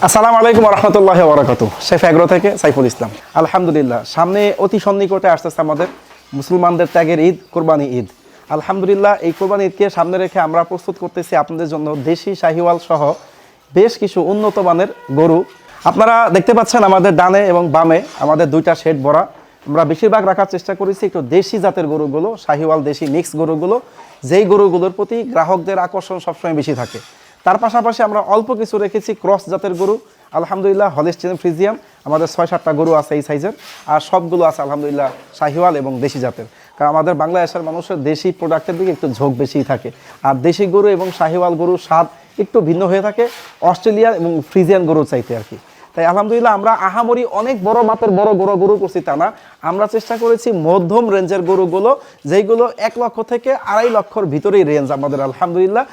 আসসালামু আলাইকুম রহমতুল্লাহি ওয়া বারাকাতুহু। শেফ এগ্রো থেকে সাইফুল ইসলাম। আলহামদুলিল্লাহ, সামনে অতি সন্নিকটে আসতেছে আমাদের মুসলমানদের ত্যাগের ঈদ, কোরবানি ঈদ। আলহামদুলিল্লাহ, এই কোরবানি ঈদকে সামনে রেখে আমরা প্রস্তুত করতেছি আপনাদের জন্য দেশি শাহিওয়াল সহ বেশ কিছু উন্নত মানের গরু। আপনারা দেখতে পাচ্ছেন আমাদের ডানে এবং বামে আমাদের দুইটা শেড ভরা। আমরা বেশিরভাগ রাখার চেষ্টা করেছি একটু দেশি জাতের গরুগুলো, শাহিওয়াল দেশি মিক্স গরুগুলো, যেই গরুগুলোর প্রতি গ্রাহকদের আকর্ষণ সবসময় বেশি থাকে। তার পাশাপাশি আমরা অল্প কিছু রেখেছি ক্রস জাতের গরু। আলহামদুলিল্লাহ, হলিস্টিয়ান ফ্রিজিয়াম আমাদের 6-7টা গরু আছে এই সাইজের, আর সবগুলো আছে আলহামদুলিল্লাহ শাহিওয়াল এবং দেশি জাতের। কারণ আমাদের বাংলাদেশের মানুষের দেশি প্রোডাক্টের দিকে একটু ঝোঁক বেশিই থাকে। আর দেশি গরু এবং শাহিওয়াল গরুর স্বাদ একটু ভিন্ন হয়ে থাকে অস্ট্রেলিয়ান এবং ফ্রিজিয়ান গরুর চাইতে আর কি। তাই আলহামদুলিল্লাহ আমরা আহামরি অনেক বড় মাপের বড় গরু করছি তা না, আমরা চেষ্টা করেছি মধ্যম রেঞ্জের গরুগুলো, যেইগুলো 1 লক্ষ থেকে 2.5 লক্ষর ভিতরেই রেঞ্জ আমাদের। আলহামদুলিল্লাহ